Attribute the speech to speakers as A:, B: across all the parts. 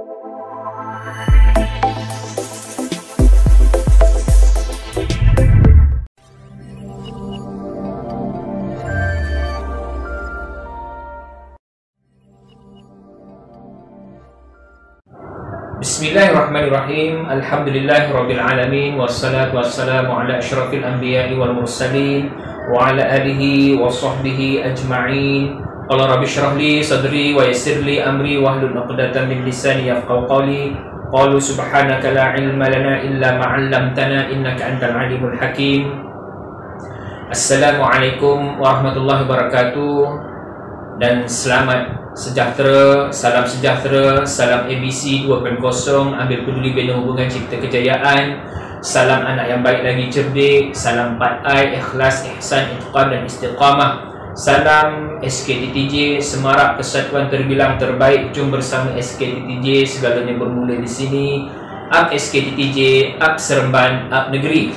A: Bismillahirrahmanirrahim. Alhamdulillahirabbil alamin wassalatu wassalamu ala asyrafil anbiya'i wal mursalin wa ala alihi wa sahbihi ajma'in. Qala rabbi shrah li sadri wa yassir li amri wahlul 'uqdatam min lisani yafqahu qawli. Qalu subhanaka la ilma lana illa ma 'allamtana innaka antal alimul hakim. Assalamualaikum warahmatullahi wabarakatuh. Dan selamat sejahtera, salam ABC 2.0, ambil peduli bina hubungan cipta kejayaan, salam anak yang baik lagi cerdik, salam 4I, ikhlas, ihsan, itqan dan istiqamah, salam SKTTJ, semarak kesatuan terbilang terbaik, jom bersama SKTTJ, segalanya bermula di sini. Up SKTTJ, up Seremban, up negeri.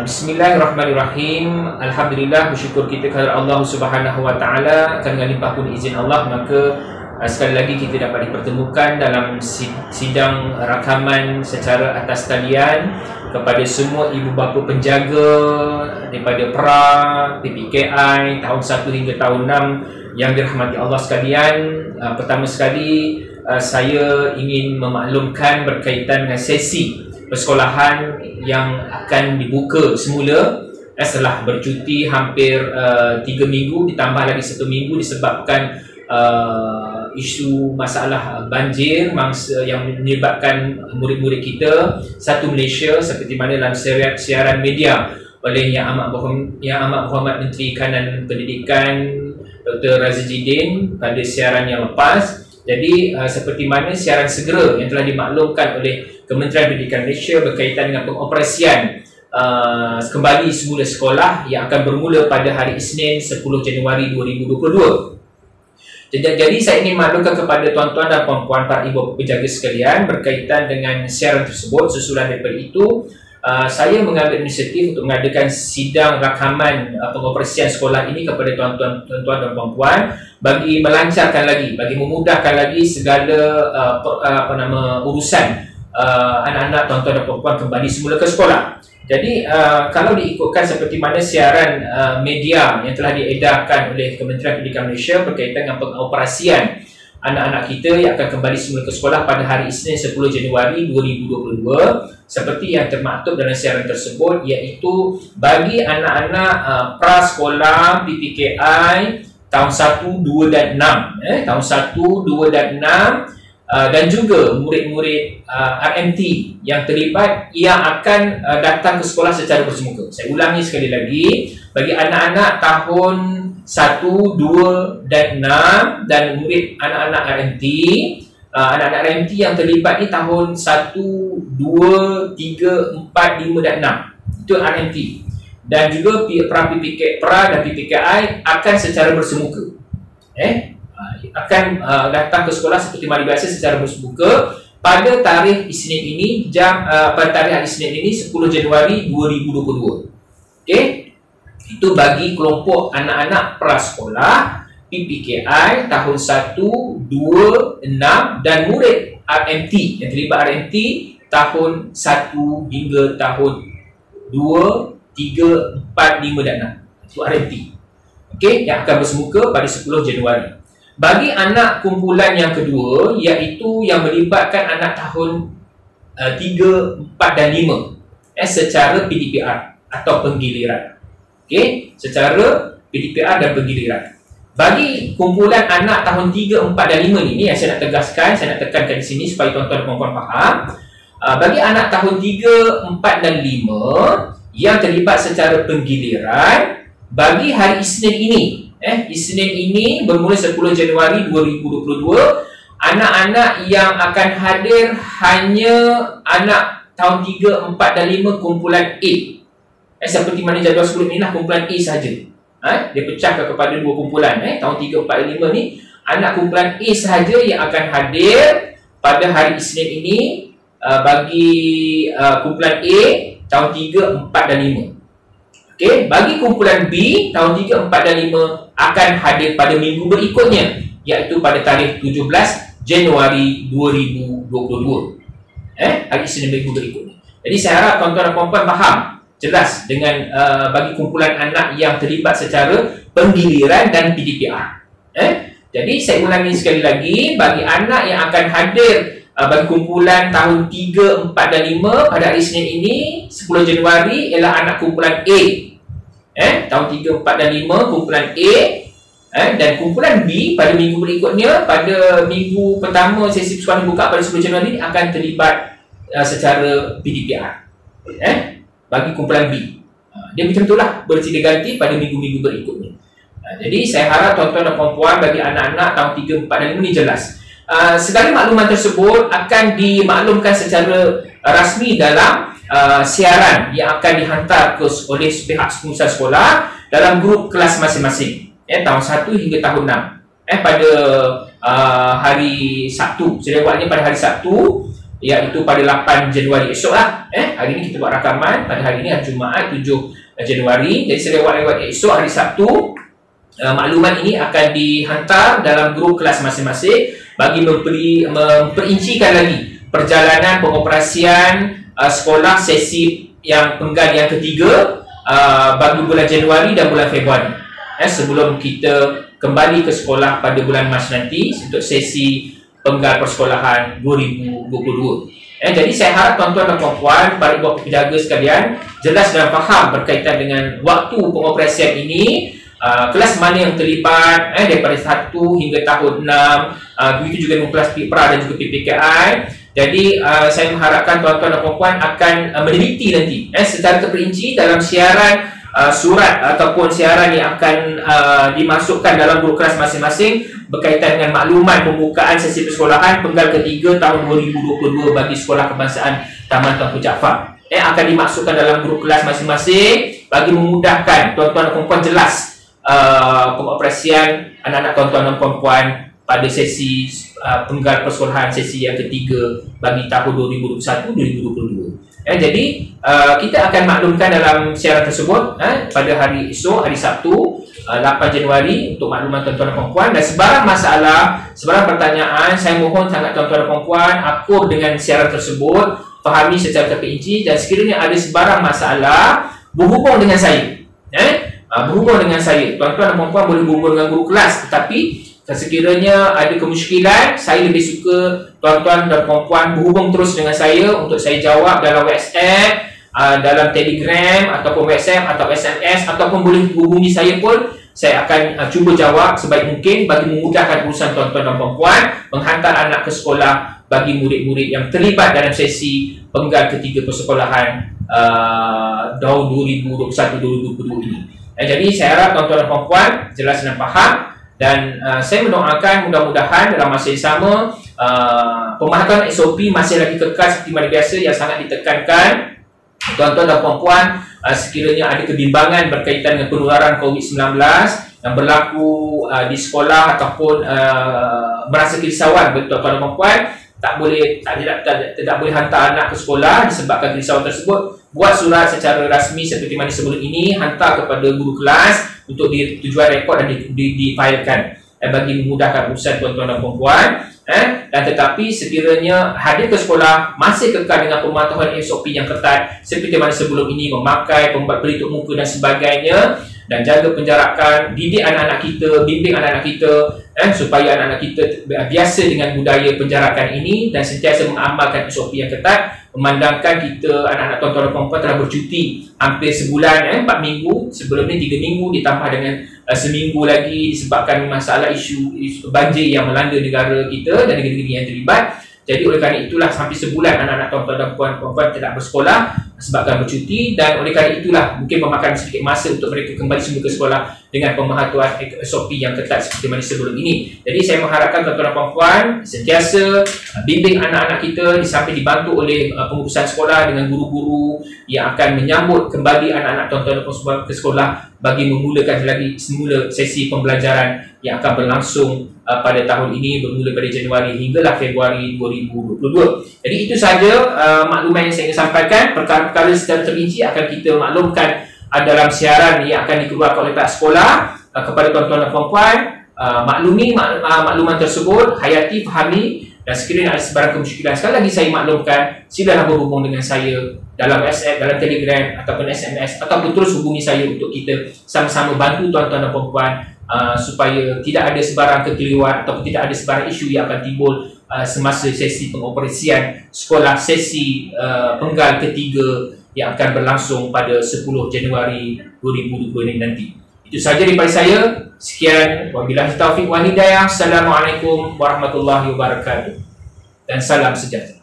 A: Bismillahirrahmanirrahim. Alhamdulillah, bersyukur kita kepada Allah Subhanahu wa taala kerana limpah pun izin Allah, maka sekali lagi kita dapat dipertemukan dalam sidang rakaman secara atas talian kepada semua ibu bapa penjaga daripada PRA, PPKI tahun 1 hingga tahun 6 yang dirahmati Allah sekalian. Pertama sekali saya ingin memaklumkan berkaitan dengan sesi persekolahan yang akan dibuka semula setelah bercuti hampir 3 minggu, ditambah lagi 1 minggu disebabkan isu masalah banjir yang menyebabkan murid-murid kita satu Malaysia, seperti mana dalam siaran media oleh Yang Amat Berhormat Menteri Kanan Pendidikan Dr. Razidin pada siaran yang lepas. Jadi seperti mana siaran segera yang telah dimaklumkan oleh Kementerian Pendidikan Malaysia berkaitan dengan pengoperasian kembali semula sekolah yang akan bermula pada hari Isnin 10 Januari 2022. Jadi saya ingin maklumkan kepada tuan-tuan dan puan-puan para ibu penjaga sekalian berkaitan dengan siaran tersebut. Susulan daripada itu, saya mengambil inisiatif untuk mengadakan sidang rakaman pengoperasian sekolah ini kepada tuan-tuan dan puan-puan bagi melancarkan lagi, bagi memudahkan lagi segala urusan anak-anak, tuan-tuan dan puan-puan kembali semula ke sekolah. Jadi kalau diikutkan seperti mana siaran media yang telah diedarkan oleh Kementerian Pendidikan Malaysia berkaitan dengan pengoperasian anak-anak kita yang akan kembali semula ke sekolah pada hari Isnin 10 Januari 2022, seperti yang termaktub dalam siaran tersebut, iaitu bagi anak-anak prasekolah PPKI tahun 1, 2 dan 6 tahun 1, 2 dan 6 dan juga murid-murid RMT yang terlibat yang akan datang ke sekolah secara bersemuka. Saya ulangi sekali lagi, bagi anak-anak tahun 1, 2 dan 6 dan murid anak-anak RMT, anak-anak RMT yang terlibat ni tahun 1, 2, 3, 4, 5 dan 6. Itu RMT. Dan juga PRA dan PPKI akan secara bersemuka. Akan datang ke sekolah seperti mana biasa secara bersemuka pada tarikh Isnin ini, pada tarikh hari Isnin ini 10 Januari 2022. Okey. Itu bagi kelompok anak-anak prasekolah PPKI tahun 1, 2, 6 dan murid RMT yang terlibat RMT tahun 1 hingga tahun 2, 3, 4, 5 dan 6. Itu RMT. Okey, yang akan bersemuka pada 10 Januari. Bagi anak kumpulan yang kedua, iaitu yang melibatkan anak tahun 3, 4 dan 5 secara PDPR atau penggiliran. Okey, secara PDPR dan penggiliran. Bagi kumpulan anak tahun 3, 4 dan 5 ni yang saya nak tegaskan, saya nak tekankan di sini supaya tuan-tuan dan puan-puan faham. Bagi anak tahun 3, 4 dan 5 yang terlibat secara penggiliran, bagi hari Isnin ini, Isnin ini bermula 10 Januari 2022, anak-anak yang akan hadir hanya anak tahun 3, 4 dan 5 kumpulan A. Seperti mana jadual sebelum ini lah, kumpulan A sahaja. Dia pecahkan kepada dua kumpulan. Tahun 3, 4 dan 5 ni anak kumpulan A sahaja yang akan hadir pada hari Isnin ini. Bagi kumpulan A tahun 3, 4 dan 5. Okey, bagi kumpulan B tahun 3, 4 dan 5 akan hadir pada minggu berikutnya, iaitu pada tarikh 17 Januari 2022. Hari Isnin minggu berikutnya. Jadi saya harap tuan-tuan dan puan-puan faham jelas dengan bagi kumpulan anak yang terlibat secara penggiliran dan PDPR. Jadi saya ulangi sekali lagi, bagi anak yang akan hadir bagi kumpulan tahun 3, 4 dan 5 pada hari Isnin ini 10 Januari ialah anak kumpulan A. Tahun 3, 4 dan 5 kumpulan A, dan kumpulan B pada minggu berikutnya, pada minggu pertama sesi persekolahan buka pada 10 Januari akan terlibat secara PDPR. Bagi kumpulan B, dia macam itulah bersilih ganti pada minggu-minggu berikutnya. Jadi saya harap tuan-tuan dan puan-puan bagi anak-anak tahun 3, 4 dan 5 ni jelas. Segala makluman tersebut akan dimaklumkan secara rasmi dalam siaran yang akan dihantar oleh pihak pengurusan sekolah dalam grup kelas masing-masing, tahun 1 hingga tahun 6, pada hari Sabtu. Selewatnya pada hari Sabtu, iaitu pada 8 Januari esok lah. Hari ini kita buat rakaman, pada hari ini hari Jumaat 7 Januari. Jadi selewat-lewat esok hari Sabtu, makluman ini akan dihantar dalam grup kelas masing-masing bagi memperincikan lagi perjalanan pengoperasian sekolah sesi yang penggal yang ketiga bagi bulan Januari dan bulan Februari, sebelum kita kembali ke sekolah pada bulan Mac nanti untuk sesi penggal persekolahan 2022. Jadi saya harap tuan-tuan dan puan-puan, para ibu bapa penjaga sekalian jelas dan faham berkaitan dengan waktu pengoperasian ini, kelas mana yang terlibat daripada 1 hingga tahun 6, begitu juga dengan kelas PIPRA dan juga PPKI. Jadi saya mengharapkan tuan-tuan dan puan-puan akan meneliti nanti secara terperinci dalam siaran surat ataupun siaran yang akan dimasukkan dalam grup kelas masing-masing berkaitan dengan makluman pembukaan sesi persekolahan penggal ketiga tahun 2022 bagi Sekolah Kebangsaan Taman Tunku Jaafar. Akan dimasukkan dalam grup kelas masing-masing bagi memudahkan tuan-tuan dan puan-puan jelas pengoperasian anak-anak tuan-tuan dan puan-puan pada sesi penggal persekolahan sesi yang ketiga bagi tahun 2021-2022. Jadi kita akan maklumkan dalam siaran tersebut pada hari esok, hari Sabtu 8 Januari untuk makluman tuan-tuan dan puan-puan. Dan sebarang masalah, sebarang pertanyaan, saya mohon sangat tuan-tuan dan puan-puan akur dengan siaran tersebut, fahami secara terperinci, dan sekiranya ada sebarang masalah berhubung dengan saya, berhubung dengan saya. Tuan-tuan dan puan-puan boleh berhubung dengan guru kelas, tetapi sekiranya ada kemusykilan, saya lebih suka tuan-tuan dan puan-puan berhubung terus dengan saya untuk saya jawab dalam WhatsApp, dalam Telegram ataupun WhatsApp atau SMS, ataupun boleh hubungi saya pun. Saya akan cuba jawab sebaik mungkin bagi memudahkan urusan tuan-tuan dan puan-puan menghantar anak ke sekolah bagi murid-murid yang terlibat dalam sesi penggal ketiga persekolahan tahun 2021-2022 ini. Jadi saya harap tuan-tuan dan puan-puan jelas dan faham. Dan saya mendoakan mudah-mudahan dalam masa yang sama pemahatan SOP masih lagi kekal seperti mana biasa yang sangat ditekankan. Tuan-tuan dan puan-puan, sekiranya ada kebimbangan berkaitan dengan penularan COVID-19 yang berlaku di sekolah ataupun merasa kerisauan bagi tuan-tuan dan puan-puan, tidak boleh hantar anak ke sekolah disebabkan kerisauan tersebut, buat surat secara rasmi seperti mana sebelum ini, hantar kepada guru kelas untuk tujuan rekod dan difailkan bagi memudahkan urusan tuan-tuan dan puan-puan. Dan tetapi sekiranya hadir ke sekolah masih kekal dengan pemantauan SOP yang ketat seperti mana sebelum ini, memakai pelitup muka dan sebagainya, dan jaga penjarakan, didik anak-anak kita, bimbing anak-anak kita supaya anak-anak kita biasa dengan budaya penjarakan ini dan sentiasa mengamalkan SOP yang ketat. Memandangkan kita anak-anak tuan-tuan dan puan-puan telah bercuti hampir sebulan, 4 minggu, sebelum ni 3 minggu ditambah dengan seminggu lagi disebabkan masalah isu banjir yang melanda negara kita dan negara-negara yang terlibat. Jadi oleh kerana itulah sampai sebulan anak-anak tuan-tuan dan puan-puan tidak bersekolah sebabkan bercuti, dan oleh kerana itulah mungkin memakan sedikit masa untuk mereka kembali semula ke sekolah dengan pemahatuan SOP yang ketat seperti mana sebelum ini. Jadi saya mengharapkan tuan-tuan dan puan-puan sentiasa bimbing anak-anak kita sampai dibantu oleh pengurusan sekolah dengan guru-guru yang akan menyambut kembali anak-anak tuan-tuan dan puan-puan ke sekolah bagi memulakan lagi semula sesi pembelajaran yang akan berlangsung pada tahun ini bermula pada Januari hinggalah Februari 2022. Jadi itu sahaja maklumat yang saya ingin sampaikan. Perkara-perkara secara terperinci akan kita maklumkan dalam siaran yang akan dikeluarkan oleh pihak sekolah kepada tuan-tuan dan puan-puan. maklumi makluman tersebut, hayati, fahami, dan sekiranya ada sebarang kemusykilan, sekali lagi saya maklumkan, silalah berhubung dengan saya dalam WhatsApp, dalam Telegram ataupun SMS, ataupun terus hubungi saya untuk kita sama-sama bantu tuan-tuan dan puan-puan supaya tidak ada sebarang kekeliruan ataupun tidak ada sebarang isu yang akan timbul semasa sesi pengoperasian sekolah sesi penggal ketiga yang akan berlangsung pada 10 Januari 2020 ini nanti. Itu sahaja daripada saya. Sekian, wabillahi taufiq wal hidayah. Assalamualaikum warahmatullahi wabarakatuh. Dan salam sejahtera.